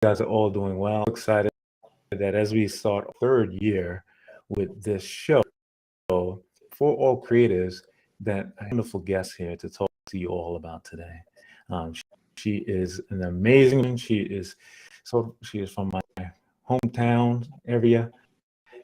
guys are all doing well. Excited that as we start our third year with this show for all creators, that I have a wonderful guest here to talk to you all about today. Um, she is an amazing woman. She is from my hometown area,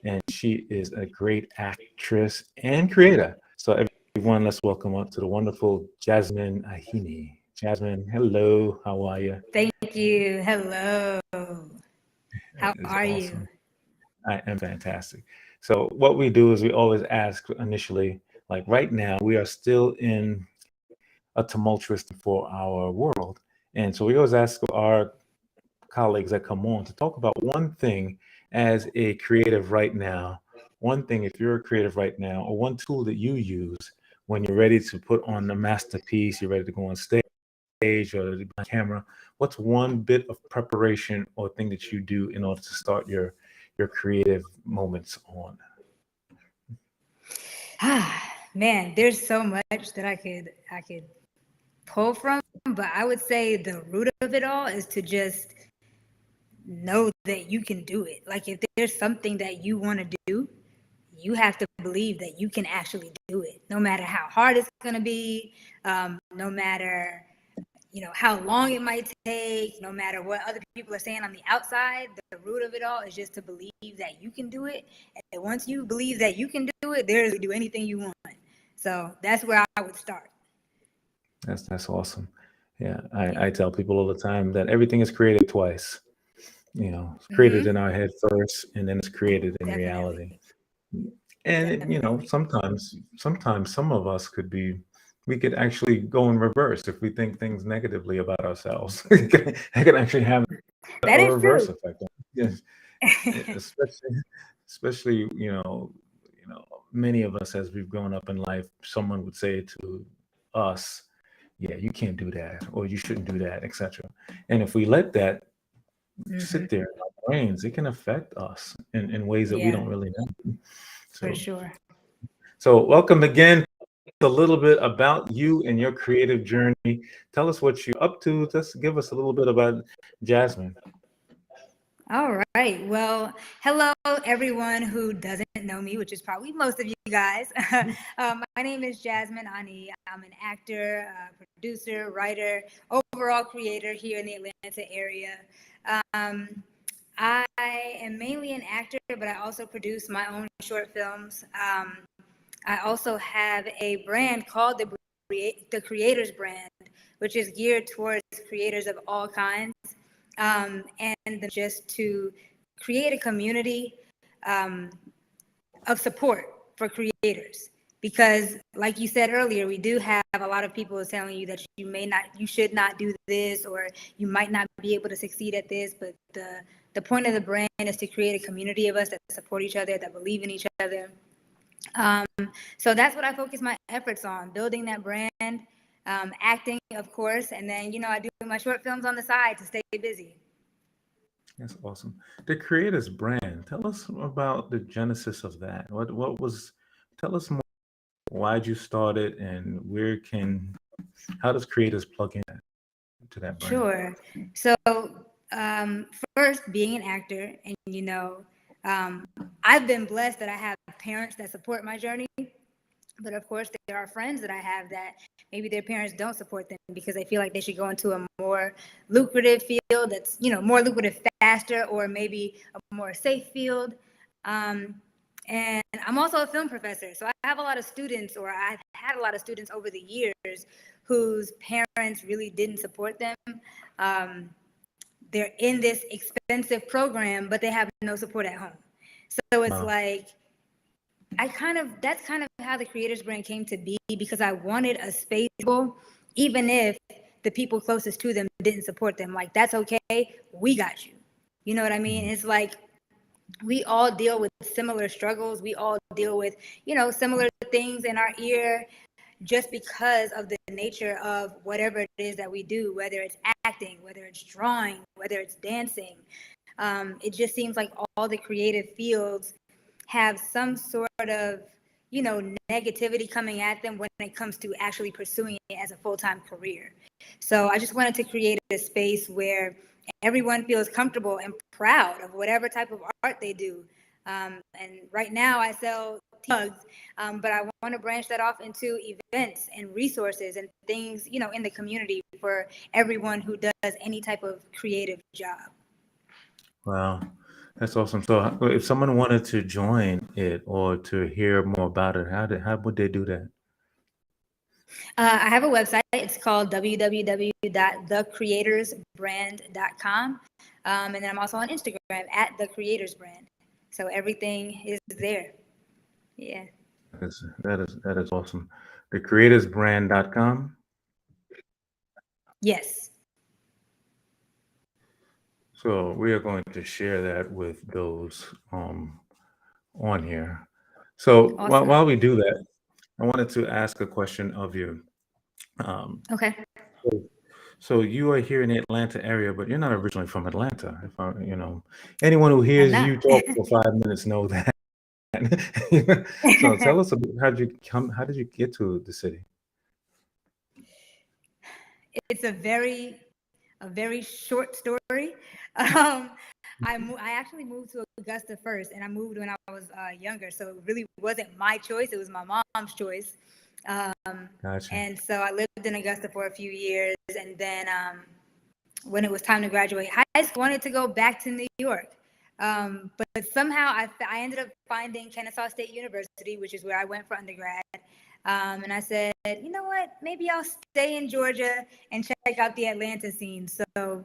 and she is a great actress and creator. So everyone, let's welcome up to the wonderful Jasmine Ahini. Jasmine, hello. How are you? Thank you. Hello. How It's are you? awesome. I am fantastic. So what we do is we always ask initially, like right now, we are still in a tumultuous time for our world. And so we always ask our colleagues that come on to talk about one thing as a creative right now, one thing if you're a creative right now, or one tool that you use when you're ready to put on the masterpiece, you're ready to go on stage or the camera. What's one bit of preparation or thing that you do in order to start your creative moments on? Man, there's so much that I could pull from, but I would say the root of it all is to just know that you can do it. Like if there's something that you want to do, you have to believe that you can actually do it, no matter how hard it's going to be, no matter how long it might take, no matter what other people are saying on the outside. The root of it all is just to believe that you can do it, and once you believe that you can do it, there's do anything you want. So that's where I would start. That's awesome. Yeah, Yeah. I tell people all the time that everything is created twice. It's created Mm-hmm. in our head first, and then it's created in reality. Definitely. And Definitely. sometimes some of us we could actually go in reverse if we think things negatively about ourselves. It can actually have a That is reverse true. effect. Yes, especially many of us as we've grown up in life, someone would say to us, "Yeah, you can't do that," or "You shouldn't do that," etc. And if we let that Hmm. sit there in our brains, it can affect us in ways that we Yeah, don't really know. for So, sure. so welcome again. A little bit about you and your creative journey. Tell us what you're up to. Just give us a little bit about Jasmine. All right. Well, hello, everyone who doesn't know me, which is probably most of you guys. My name is Jasmine Ani. I'm an actor, producer, writer, overall creator here in the Atlanta area. Um, I am mainly an actor, but I also produce my own short films. I also have a brand called the Creators Brand, which is geared towards creators of all kinds, and just to create a community um, of support for creators. Because, like you said earlier, we do have a lot of people telling you that you should not do this, or you might not be able to succeed at this. But the point of the brand is to create a community of us that support each other, that believe in each other. Um, so that's what I focus my efforts on, building that brand, acting, of course, and then I do my short films on the side to stay busy. That's awesome. The Creators brand. Tell us about the genesis of that. What was? Tell us more. Why'd you start it, and how does Creators plug in to that brand? Sure. So, first, being an actor, and I've been blessed that I have parents that support my journey. But of course, there are friends that I have that maybe their parents don't support them because they feel like they should go into a more lucrative field that's, more lucrative faster, or maybe a more safe field. Um, and I'm also a film professor. So I have a lot of students, or I've had a lot of students over the years whose parents really didn't support them. Um, they're in this expensive program, but they have no support at home. So it's Wow. like, that's kind of how the Creators Brand came to be, because I wanted a space, even if the people closest to them didn't support them. Like, that's okay, we got you. You know what I mean? Mm. It's like we all deal with similar struggles. We all deal with, similar things in our ear, just because of the nature of whatever it is that we do, whether it's acting, whether it's drawing, whether it's dancing. It just seems like all the creative fields have some sort of, negativity coming at them when it comes to actually pursuing it as a full-time career. So I just wanted to create a space where everyone feels comfortable and proud of whatever type of art they do. And right now I sell mugs, but I want to branch that off into events and resources and things, in the community for everyone who does any type of creative job. Wow, that's awesome. So, if someone wanted to join it or to hear more about it, how would they do that? I have a website. It's called www.thecreatorsbrand.com. And then I'm also on Instagram at The Creators Brand. So everything is there. Yeah. That is awesome. Thecreatorsbrand.com. Yes. So we are going to share that with those on here. So while Awesome. we do that, I wanted to ask a question of you. Um, Okay. so so you are here in the Atlanta area, but you're not originally from Atlanta. If anyone who I'm hears not. you talk for 5 minutes know that. So tell us a bit, how did you come? How did you get to the city? It's a very short story. Um, I actually moved to Augusta first, and I moved when I was younger, so it really wasn't my choice. It was my mom's choice. Gotcha. And so I lived in Augusta for a few years, and then when it was time to graduate high school, I wanted to go back to New York. But somehow I ended up finding Kennesaw State University, which is where I went for undergrad. And I said, you know what, maybe I'll stay in Georgia and check out the Atlanta scene. So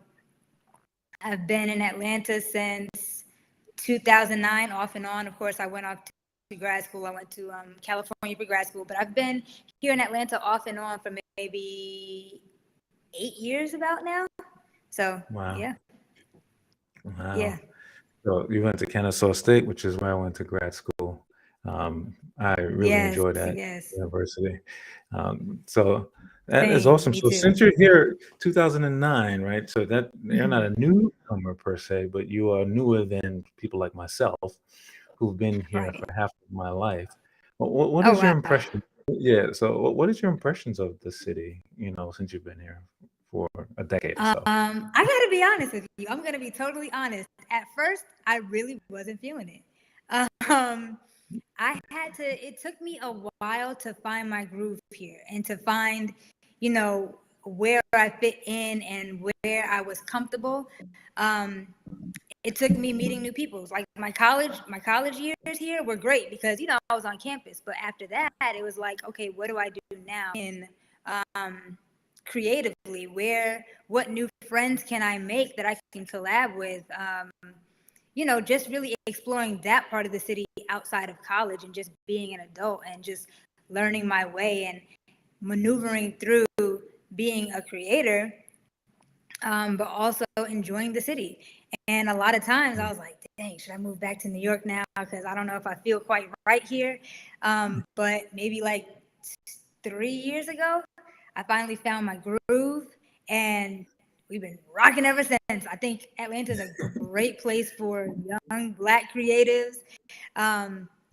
I've been in Atlanta since 2009, off and on. Of course, I went off to grad school. I went to California for grad school, but I've been here in Atlanta off and on for maybe 8 years about now. So Wow. yeah. Wow. Yeah. So you went to Kennesaw State, which is where I went to grad school. I really Yes. enjoyed that Yes. university. So that is Same. awesome. Me So too. since you're here 2009, right? So that you're not Mhm. a newcomer per se, but you are newer than people like myself who've been here Right. for half of my life. What Oh is your wow. impression? Yeah. So what is your impressions of the city, since you've been here for a decade or so? I gotta be honest with you. I'm gonna be totally honest. At first, I really wasn't feeling it. Um, it took me a while to find my groove here and to find, where I fit in and where I was comfortable. Um, it took me meeting new people. Like my college years here were great because, I was on campus. But after that, it was like, okay, what do I do now in creatively? What new friends can I make that I can collab with? Just really exploring that part of the city outside of college and just being an adult and just learning my way and maneuvering through being a creator, but also enjoying the city. And a lot of times I was like, dang, should I move back to New York now? Because I don't know if I feel quite right here. But maybe like 3 years ago, I finally found my groove and we've been rocking ever since. I think Atlanta is a great place for young Black creatives.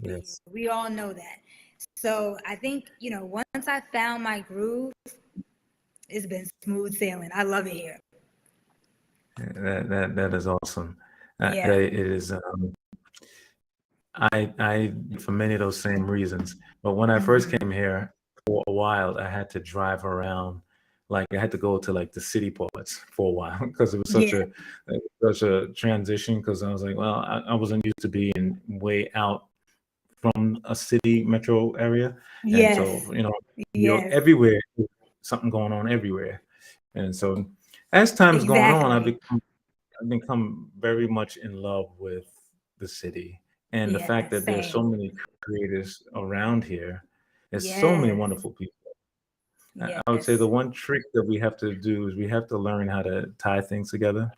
Yes. We all know that. So I think, once I found my groove, it's been smooth sailing. I love it here. That is awesome. Yeah. It is. I for many of those same reasons. But when I first Mhm. came here for a while, I had to drive around. Like I had to go to like the city parts for a while because it was Yeah. such a transition. Because I was like, well, I wasn't used to being way out from a city metro area, and so Yes. New York Yes. everywhere, something going on everywhere. And so as time's going on, Exactly. I've become very much in love with the city and the Yeah. fact that there's so Same. many creators around here. There's so many Yes. wonderful people. I would say the Yes. one trick that we have to do is we have to learn how to tie things together.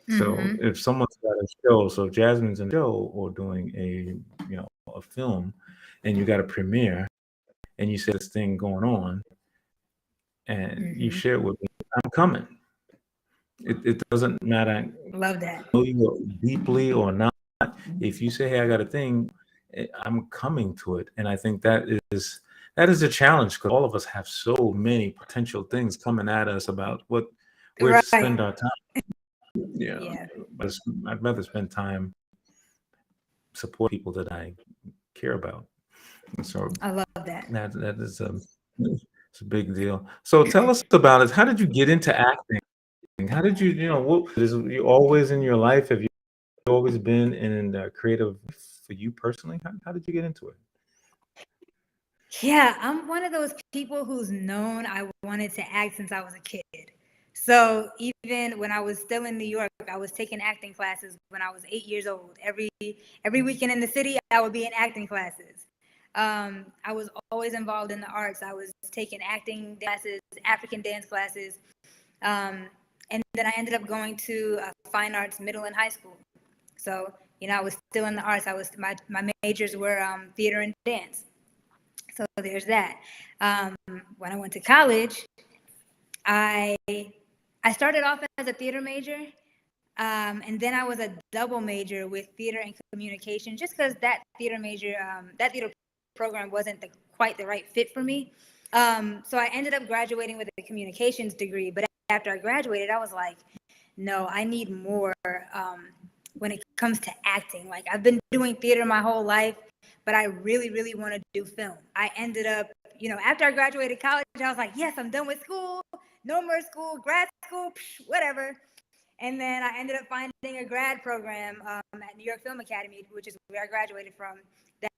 So Mm-hmm. if someone's got a show, so if Jasmine's in a show or doing a film, and you got a premiere, and you see this thing going on, and you Mm-hmm. share it with me, I'm coming. It doesn't matter Love that. know you deeply or not. If you say, "Hey, I got a thing," I'm coming to it, and I think that is a challenge because all of us have so many potential things coming at us about where to Right. spend our time. Yeah, Yeah, I'd rather spend time support people that I care about. And so I love that. that is it's a big deal. So tell us about it. How did you get into acting? How did what is you always in your life? Have you always been in creative for you personally? How did you get into it? Yeah, I'm one of those people who's known I wanted to act since I was a kid. So even when I was still in New York, I was taking acting classes when I was 8 years old. Every weekend in the city, I would be in acting classes. I was always involved in the arts. I was taking acting classes, African dance classes, and then I ended up going to fine arts middle and high school. So I was still in the arts. I was my majors were theater and dance. So there's that. Um, when I went to college, I I started off as a theater major, and then I was a double major with theater and communication, just because that theater program wasn't quite the right fit for me. So I ended up graduating with a communications degree. But after I graduated, I was like, no, I need more when it comes to acting. Like I've been doing theater my whole life, but I really, really want to do film. I ended up, after I graduated college, I was like, yes, I'm done with school. No more school, grad school, whatever. And then I ended up finding a grad program at New York Film Academy, which is where I graduated from,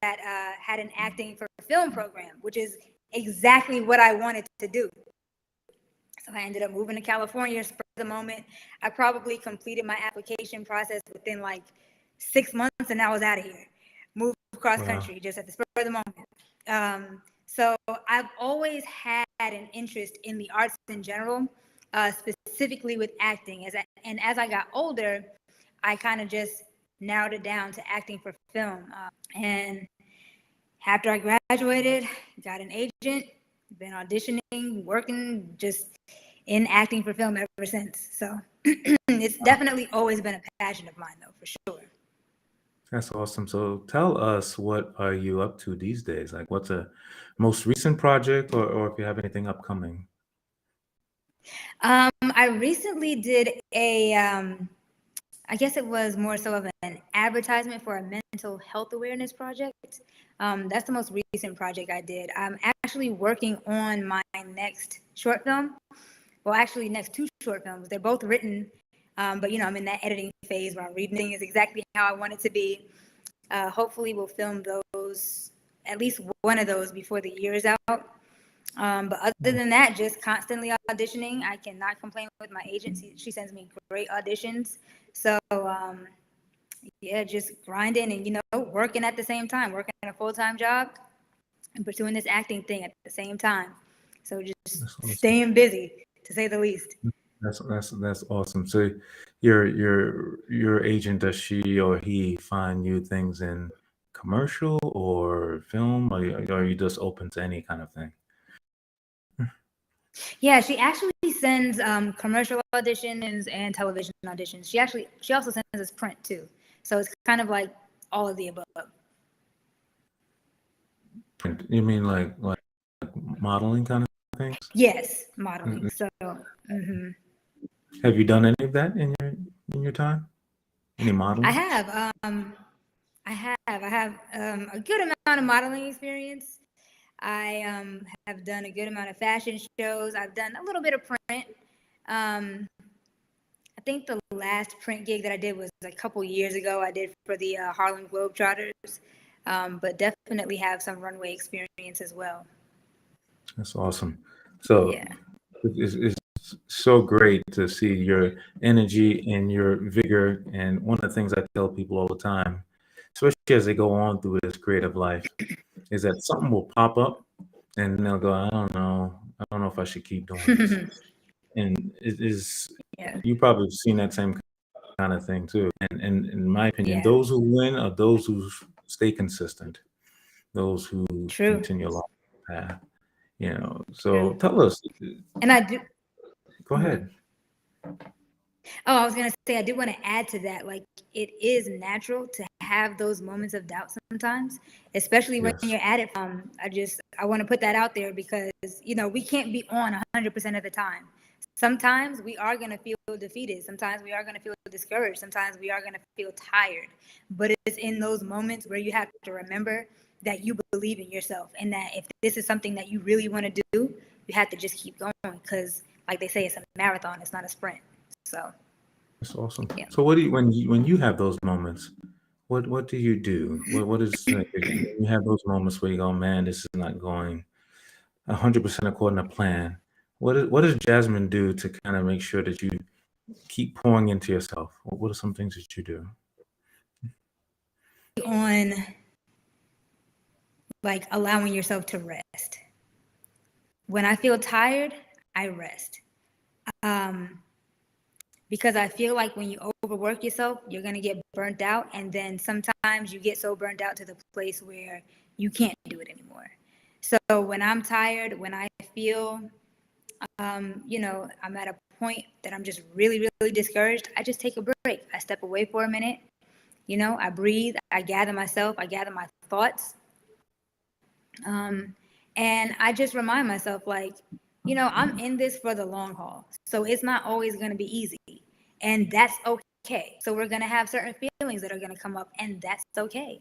that had an acting for film program, which is exactly what I wanted to do. So I ended up moving to California, spur of the moment. I probably completed my application process within like 6 months, and I was out of here. Moved across Wow. country just at the spur of the moment. So I've always had an interest in the arts in general, specifically with acting. And as I got older, I kind of just narrowed it down to acting for film. And after I graduated, got an agent, been auditioning, working, just in acting for film ever since. So it's definitely always been a passion of mine, though, for sure. That's awesome. So tell us, what are you up to these days? Like, what's a most recent project, or if you have anything upcoming? I recently did I guess it was more so of an advertisement for a mental health awareness project. That's the most recent project I did. I'm actually working on my next short film. Well, actually, next two short films. They're both written, but I'm in that editing phase where I'm reading is exactly how I want it to be. Hopefully, we'll film those, at least one of those, before the year is out. But other than that, just constantly auditioning. I cannot complain with my agency. She sends me great auditions. So yeah, just grinding and working at the same time, working a full-time job and pursuing this acting thing at the same time. So just That's awesome. staying busy, to say the least. That's awesome. So your agent, does she or he find you things in commercial or film, or are you just open to any kind of thing? Yeah, she actually sends commercial auditions and television auditions. She also sends us print too. So it's kind of like all of the above. And you mean like modeling kind of things? Yes, modeling. Mm, So mhm. have you done any of that in your time? Any I modeling? have a good amount of modeling experience. I have done a good amount of fashion shows. I've done a little bit of print. Um, I think the last print gig that I did was a couple years ago. I did for the Harlem Globetrotters, but definitely have some runway experience as well. That's awesome. So Yeah. it's so great to see your energy and your vigor. And one of the things I tell people all the time, especially as they go on through this creative life, is that something will pop up and they'll go, I don't know if I should keep doing this. And it is, Yeah. you probably have seen that same kind of thing too. And in my opinion, Yeah. those who win are those who stay consistent, those who True. continue along the path. So True. tell us, And I do. go Mhm. ahead. Oh, I was gonna say I do want to add to that. Like it is natural to have those moments of doubt sometimes, especially when Yes. you're at it. I want to put that out there because we can't be on 100% of the time. Sometimes we are going to feel defeated. Sometimes we are going to feel discouraged. Sometimes we are going to feel tired. But it's in those moments where you have to remember that you believe in yourself, and that if this is something that you really want to do, you have to just keep going, because like they say, it's a marathon, it's not a sprint. So That's awesome. yeah. So what do you when you have those moments? What do you do? What is like when you have those moments where you go, man, this is not going 100% according to plan? What does Jasmine do to kind of make sure that you keep pouring into yourself? What are some things that you do? On like allowing yourself to rest. When I feel tired, I rest. Um, because I feel like when you overwork yourself, you're going to get burnt out. And then sometimes you get so burnt out to the place where you can't do it anymore. So when I'm tired, when I feel, I'm at a point that I'm just really, really discouraged, I just take a break. I step away for a minute, I breathe, I gather myself, I gather my thoughts. And I just remind myself, like, I'm in this for the long haul. So it's not always going to be easy. And that's okay. So we're going to have certain feelings that are going to come up, and that's okay.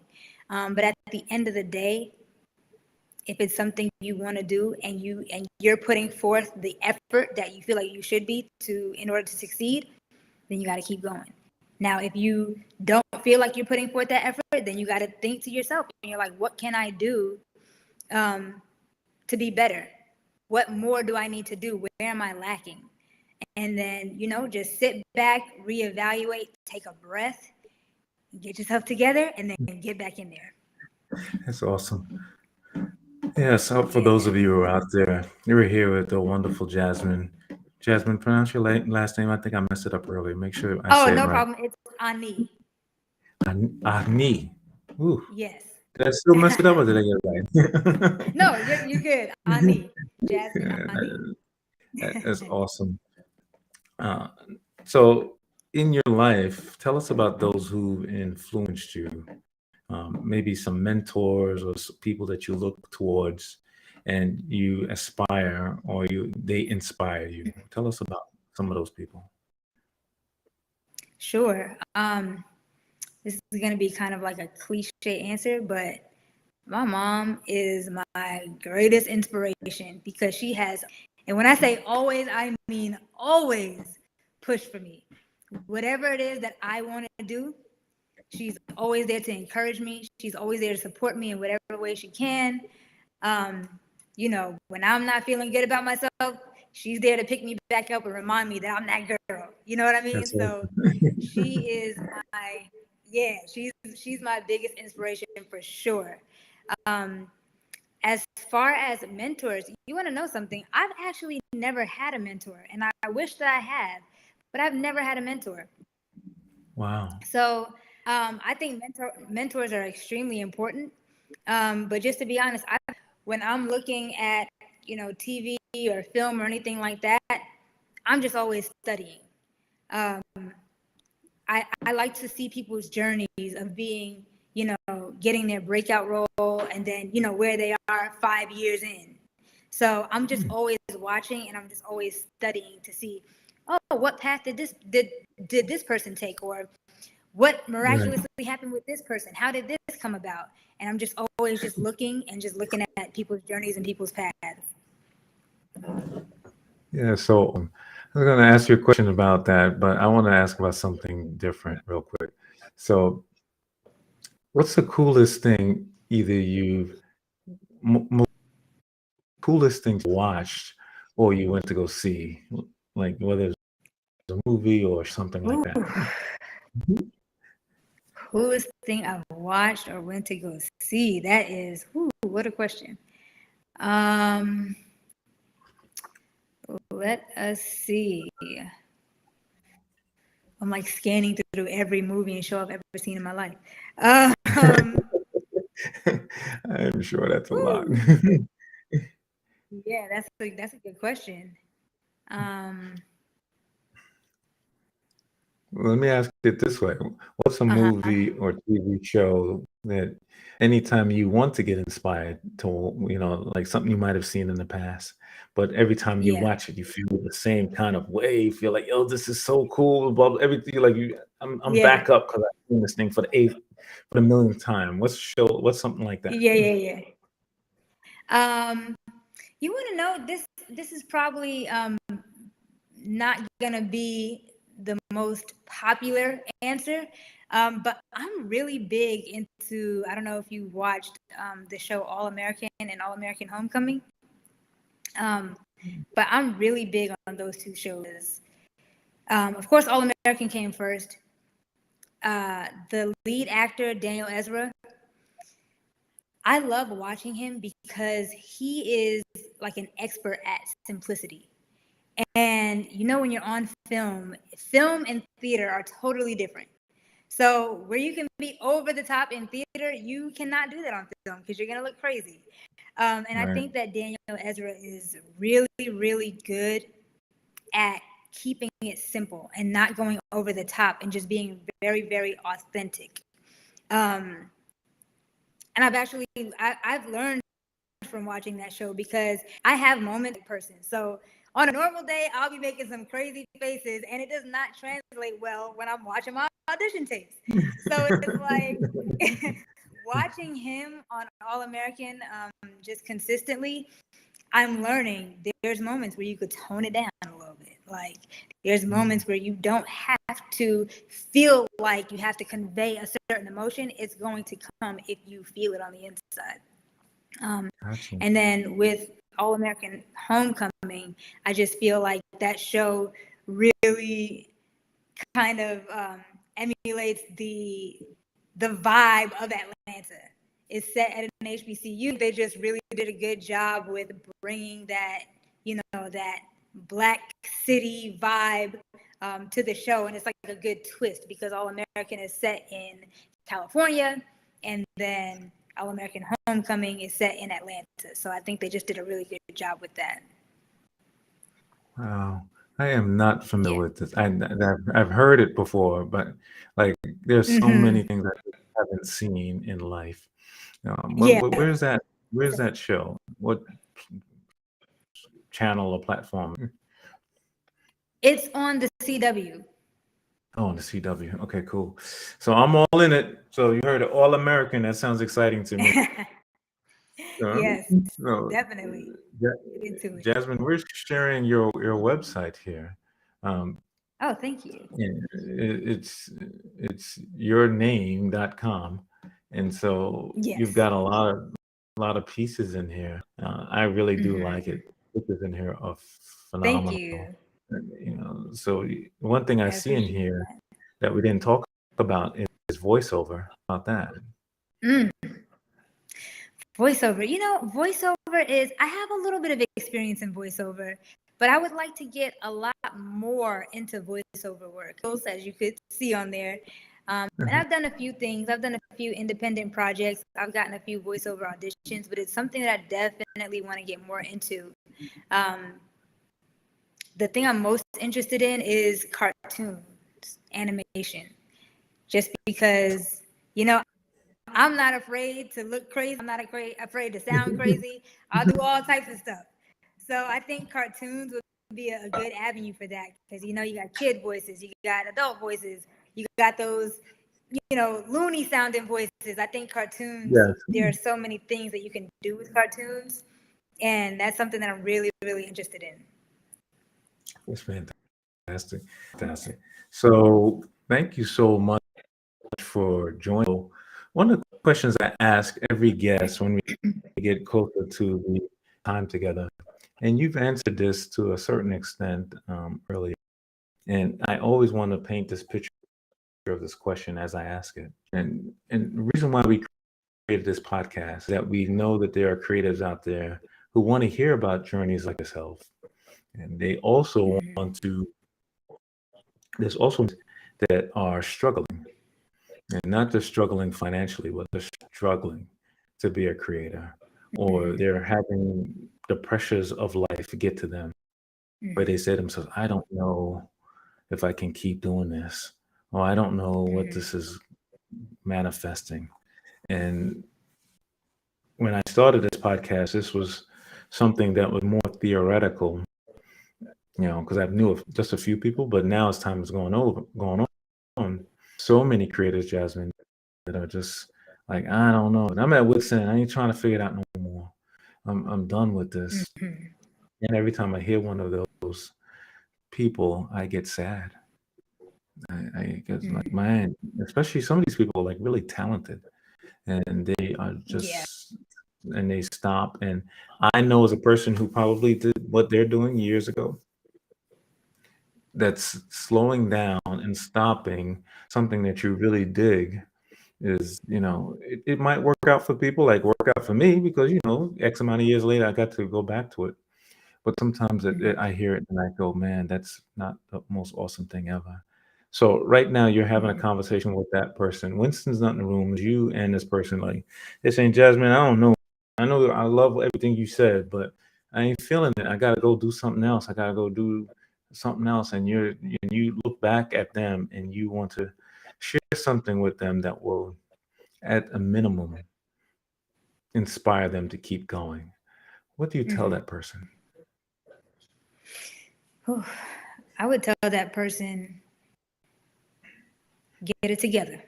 But at the end of the day, if it's something you want to do, and you're putting forth the effort that you feel like you should be to in order to succeed, then you got to keep going. Now, if you don't feel like you're putting forth that effort, then you got to think to yourself, and you're like, what can I do to be better? What more do I need to do? Where am I lacking? And then, just sit back, reevaluate, take a breath, get yourself together, and then get back in there. That's awesome. Yeah, so for Yeah. those of you who are out there, you're here with the wonderful Jasmine. Jasmine, pronounce your last name. I think I messed it up earlier. Make sure I Oh, say it no right. problem. It's Ani. Agni. Ooh, Yes. did I still mess it up or did I get it right? No, you're good. Ani. Jasmine Yeah, Ani. that's awesome. Uh, so, in your life, tell us about those who influenced you. Maybe some mentors or people that you look towards, and you aspire, or they inspire you. Tell us about some of those people. Sure. This is going to be kind of like a cliche answer, but my mom is my greatest inspiration, because she has, and when I say always, I mean always, push for me. Whatever it is that I want to do, she's always there to encourage me. She's always there to support me in whatever way she can. Um, when I'm not feeling good about myself, she's there to pick me back up and remind me that I'm that girl. You know what I mean? That's So awesome. she is my, yeah, she's my biggest inspiration for sure. Um, as far as mentors, you want to know something? I've actually never had a mentor, and I wish that I had, but I've never had a mentor. Wow. So I think mentors are extremely important. But just to be honest, when I'm looking at TV or film or anything like that, I'm just always studying. Um, I like to see people's journeys of being, getting their breakout role, and then where they are 5 years in. So I'm just always watching, and I'm just always studying to see, oh, what path did this person take, or what Right. miraculously happened with this person? How did this come about? And I'm just always just looking and just looking at people's journeys and people's paths. Yeah. So I was going to ask you a question about that, but I want to ask about something different real quick. So, what's the coolest thing either you've most coolest thing you watched or you went to go see, like whether it's a movie or something like Ooh, that? coolest thing I've watched or went to go see? That is, what a question. Um, let us see. I'm like scanning through every movie and show I've ever seen in my life. Um, I'm sure that's a lot. whew, yeah, that's a good question. Um, Let me ask it this way. What's a Uh-huh. movie or TV show that anytime you want to get inspired to, like something you might have seen in the past, but every time you Yeah. watch it, you feel the same kind of way. You feel like, yo, this is so cool. Blah, blah, everything like I'm Yeah. back up because I've seen this thing for the millionth time. What's a show? What's something like that? Yeah, yeah, yeah. Um, you want to know this is probably not gonna be the most popular answer. But I'm really big into, I don't know if you watched the show All American and All American Homecoming. But I'm really big on those two shows. Of course, All American came first. The lead actor, Daniel Ezra, I love watching him because he is like an expert at simplicity. And when you're on film and theater are totally different. So where you can be over the top in theater, you cannot do that on film because you're gonna look crazy. And I Right. think that Daniel Ezra is really, really good at keeping it simple and not going over the top and just being very, very authentic. Um, and I've learned from watching that show because I have moments like person. So on a normal day, I'll be making some crazy faces, and it does not translate well when I'm watching my audition tapes. So it's like watching him on All American just consistently. I'm learning there's moments where you could tone it down a little bit. Like there's moments where you don't have to feel like you have to convey a certain emotion. It's going to come if you feel it on the inside. Gotcha. And then with All American Homecoming, I just feel like that show really kind of emulates the vibe of Atlanta. It's set at an HBCU. They just really did a good job with bringing that, that Black City vibe to the show, and it's like a good twist because All American is set in California, and then All American Homecoming is set in Atlanta. So I think they just did a really good job with that. Wow. I am not familiar Yeah. with this. I've heard it before, but like there's so many Mm-hmm. things I haven't seen in life. Yeah. Where's that? Where's that show? What channel or platform? It's on the CW. Oh, on the CW. Okay, cool. So I'm all in it. So you heard it, All American. That sounds exciting to me. Yes, So, definitely. Get into it. Jasmine, we're sharing your website here. Um, Oh, thank you. Yeah, it's yourname.com. And so you've Yes. got a lot of pieces in here. I really do Mm-hmm. like it. Pictures in here are Thank phenomenal. you. So one thing I I see in appreciate here that. that we didn't talk about is voiceover. About that. Mm. Voiceover. Voiceover is, I have a little bit of experience in voiceover, but I would like to get a lot more into voiceover work, as you could see on there. And I've done a few things. I've done a few independent projects. I've gotten a few voiceover auditions, but it's something that I definitely want to get more into. Um, the thing I'm most interested in is cartoons, animation, just because, I'm not afraid to look crazy. I'm not afraid to sound crazy. I'll do all types of stuff. So I think cartoons would be a good avenue for that because, you got kid voices, you got adult voices, you got those, loony sounding voices. I think cartoons, Yes, there are so many things that you can do with cartoons. And that's something that I'm really, really interested in. it's fantastic. Fantastic. So thank you so much for joining. One of the questions I ask every guest when we get closer to the time together, and you've answered this to a certain extent earlier, and I always want to paint this picture of this question as I ask it. And the reason why we created this podcast is that we know that there are creatives out there who want to hear about journeys like yourself, and they also Mm-hmm. want to. There's also that are struggling, and not just struggling financially, but they're struggling to be a creator, or Mm-hmm. they're having the pressures of life get to them, where they say to themselves, I don't know if I can keep doing this. oh, I don't know what Mm-hmm. this is manifesting. And when I started this podcast, this was something that was more theoretical, because I knew of just a few people, but now as time is going on, so many creators, Jasmine, that are just like, I don't know. And I'm at wit's end. I ain't trying to figure it out no more. I'm done with this. Mm-hmm. And every time I hear one of those people, I get sad. I get like, Mm-hmm. man, especially some of these people are like really talented, and they are Yeah. just, and they stop. And I know as a person who probably did what they're doing years ago, that's slowing down and stopping something that you really dig is, it might work out for people, like work out for me, because, X amount of years later, I got to go back to it. But sometimes Mm-hmm. I hear it and I go, man, that's not the most awesome thing ever. So right now you're having a Mm-hmm. conversation with that person. Winston's not in the room. It's you and this person. Like they're saying, Jasmine, I don't know. I know I love everything you said, but I ain't feeling it. I gotta go do something else. I gotta go do something else. And you look back at them and you want to share something with them that will, at a minimum, inspire them to keep going. What do you tell Mm-hmm. that person? Whew. I would tell that person, get it together.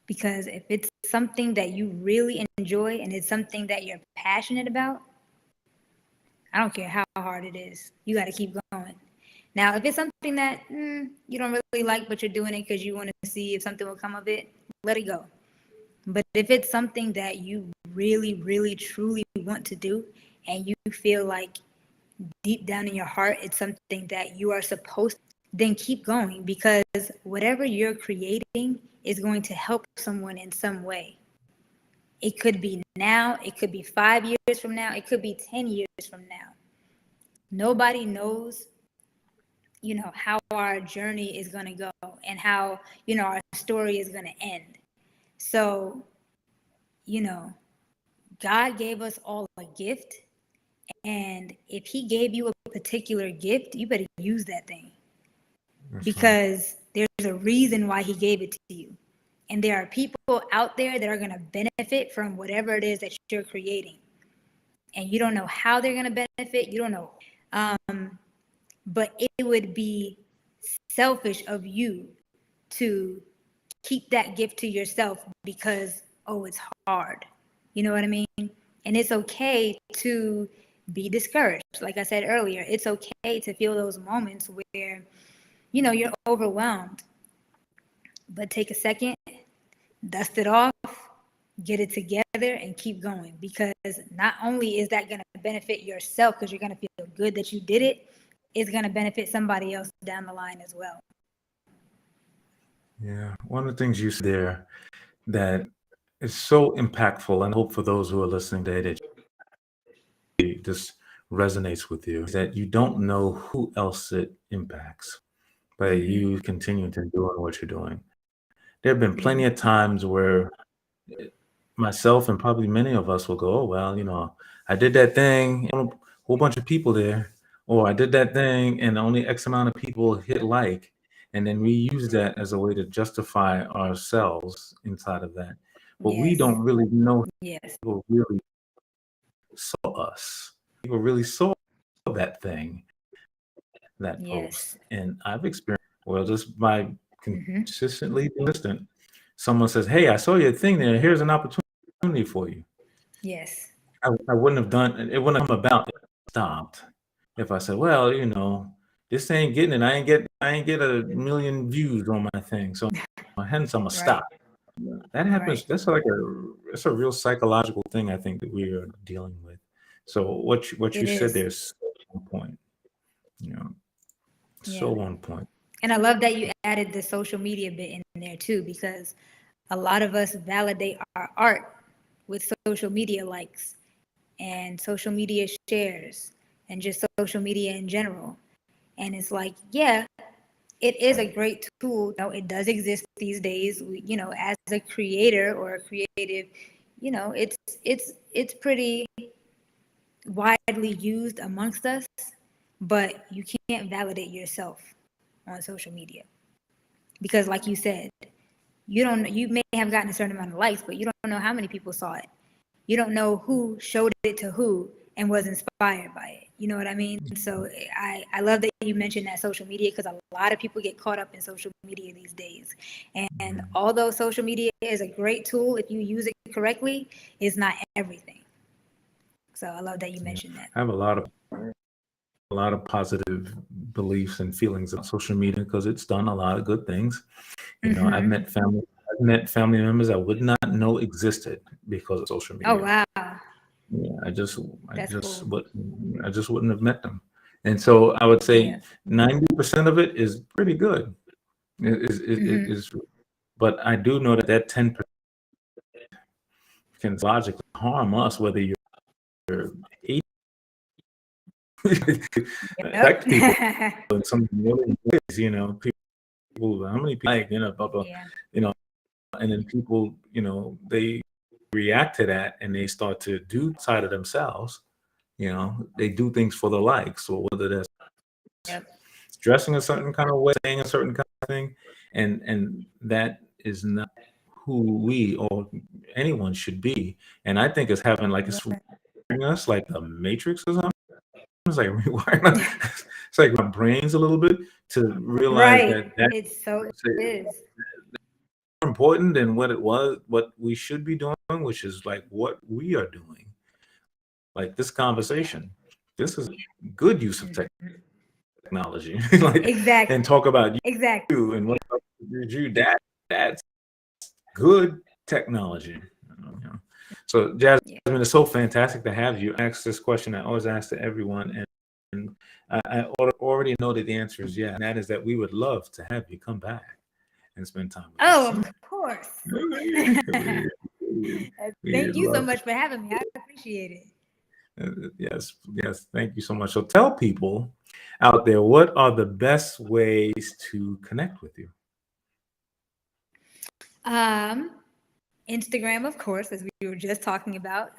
Because if it's something that you really enjoy and it's something that you're passionate about, I don't care how hard it is, you got to keep going. Now, if it's something that you don't really like, but you're doing it because you want to see if something will come of it, let it go. But if it's something that you really, really, truly want to do, and you feel like deep down in your heart it's something that you are supposed to, then keep going, because whatever you're creating is going to help someone in some way. It could be now, it could be 5 years from now, it could be 10 years from now. Nobody knows, how our journey is going to go and how, our story is going to end. So, you know, God gave us all a gift. And if He gave you a particular gift, you better use that thing, That's right. because there's a reason why He gave it to you. And there are people out there that are going to benefit from whatever it is that you're creating. And you don't know how they're going to benefit. You don't know. But it would be selfish of you to keep that gift to yourself because, oh, it's hard. You know what I mean? And it's okay to be discouraged. Like I said earlier, it's okay to feel those moments where, you're overwhelmed. But take a second, dust it off, get it together, and keep going. Because not only is that going to benefit yourself, because you're going to feel good that you did it, it's going to benefit somebody else down the line as well. Yeah. One of the things you said there that is so impactful, and I hope for those who are listening today that this resonates with you, is that you don't know who else it impacts by Mm-hmm. you continuing to do what you're doing. There have been plenty Mm-hmm. of times where myself and probably many of us will go, oh, well, I did that thing, a whole bunch of people there, or I did that thing and only X amount of people hit like. And then we use that as a way to justify ourselves inside of that. But we Yes. don't really know if Yes. people really saw us. People really saw that thing, that post. Yes. And I've experienced, well, just by Mm-hmm. consistently being consistent, someone says, hey, I saw your thing there. Here's an opportunity for you. Yes. I wouldn't have done it. Wouldn't have come about if I stopped. If I said, well, this ain't getting it. I ain't get a million views on my thing. So hence I'm gonna Right. stop. That Right. happens. That's a real psychological thing I think that we are dealing with. So what you It said is. there is so on point. You know, Yeah. so on point. And I love that you added the social media bit in there too, because a lot of us validate our art with social media likes and social media shares and just social media in general. And it's like, yeah, it is a great tool. It does exist these days. As a creator or a creative, it's pretty widely used amongst us, but you can't validate yourself on social media. because like you said, you may have gotten a certain amount of likes, but you don't know how many people saw it. You don't know who showed it to who and was inspired by it. You know what I mean? So I love that you mentioned that social media, because a lot of people get caught up in social media these days. And although social media is a great tool, if you use it correctly, it's not everything. So I love that you Yeah. mentioned that. I have a lot of positive beliefs and feelings about social media because it's done a lot of good things. You know, Mm-hmm. I've met family members I would not know existed because of social Oh, media. wow. Yeah, That's cool. I just wouldn't have met them. And so I would Yeah. say 90% of it is pretty good. It Mm-hmm. is, but I do know that that 10% can logically harm us, whether you're 80, affect people Yep. in some million ways, you know, people, how many people, like, you know, blah, blah, Yeah. you know, and then people, you know, they react to that and they start to do side of themselves, you know, they do things for the likes, or whether that's Yep. dressing a certain kind of way, saying a certain kind of thing, and that is not who we or anyone should be. And I think it's having like it's rewiring us like the Matrix or something. It's like rewiring. It's like my brains a little bit to realize Right. that that's It's so it is. more important than what it was, what we should be doing, which is like what we are doing. Like this Yeah. conversation, this is good use of Mhm. technology. Like, and Exactly. talk about Exactly. you and what you that's good technology. You know. So Jasmine, Yeah. it's so fantastic to have you. I ask this question I always ask to everyone, and I already know that the answer is yeah, and that is that we would love to have you come back and spend time with us. Oh, of course. we, we, we Thank you so love much for having me. I appreciate it. yes, yes, thank you so much. So tell people out there, what are the best ways to connect with you? Um, Instagram, of course, as we were just talking about.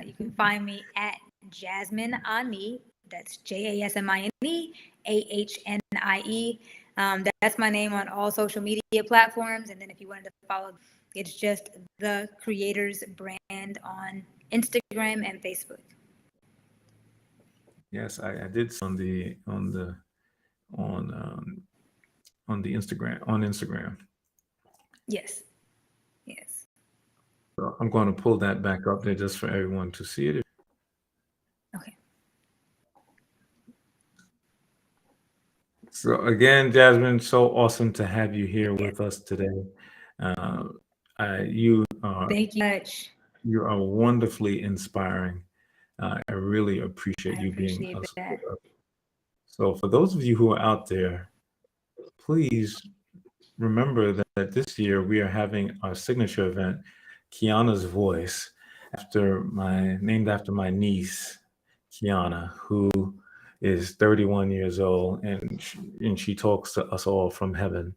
You can find me at Jasmine Ani. That's JASMINE That's my name on all social media platforms. And then if you wanted to follow, it's just the Creators Brand on Instagram and Facebook. Yes, I did see on on the Instagram. Yes. Yes. So I'm going to pull that back up there just for everyone to see it. Okay. So again, Jasmine, so awesome to have you here Yes. with us today. Uh, you Thank you much. you are wonderfully inspiring. I really I appreciate you being appreciate us that. with us. So for those of you who are out there, please remember that this year we are having our signature event, Kiana's Voice, named after my niece, Kiana, who is 31 years old, and she talks to us all from heaven.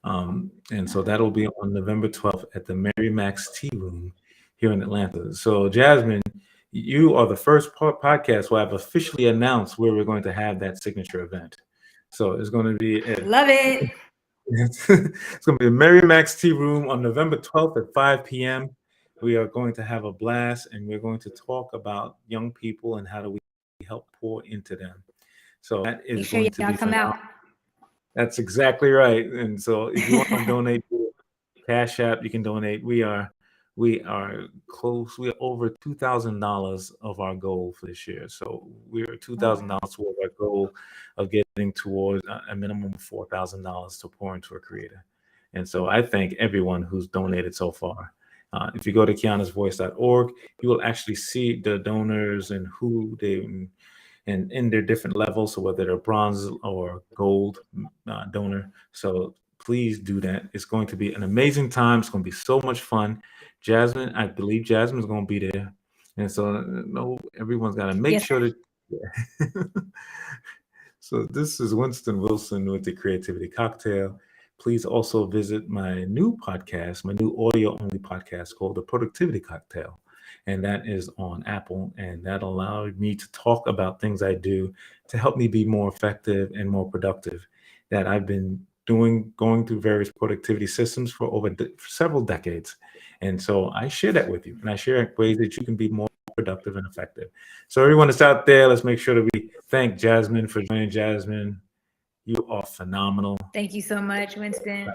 And so that'll be on November 12th at the Mary Max Tea Room here in Atlanta. So Jasmine, you are the first podcast where I've officially announced where we're going to have that signature event. So it's going to be at Love it. it's going to be a Mary Max Tea Room on November 12th at 5 p.m. We are going to have a blast and we're going to talk about young people and how do we help pour into them. So that is Make sure going to y'all be come out. phenomenal. That's exactly right. And so if you want to donate to Cash App, you can donate. We are close. We are over $2,000 of our goal for this year. So we're Oh, $2,000 towards our goal of getting towards a minimum of $4,000 to pour into a creator. And so I thank everyone who's donated so far. If you go to kianasvoice.org, you will actually see the donors and who they and in their different levels. So whether they're bronze or gold donor. So please do that. It's going to be an amazing time. It's going to be so much fun. Jasmine, I believe Jasmine's going to be there. And so no, everyone's got to make yes, sure sir. that. Yeah. So this is Winston Wilson with the Creativity Cocktail. Please also visit my new podcast, my new audio only podcast called The Productivity Cocktail. And that is on Apple. And that allowed me to talk about things I do to help me be more effective and more productive that I've been going through various productivity systems for for several decades. And so I share that with you, and I share ways that you can be more productive and effective. So everyone that's out there, let's make sure that we thank Jasmine for joining. Jasmine, you are phenomenal. Thank you so much, Winston.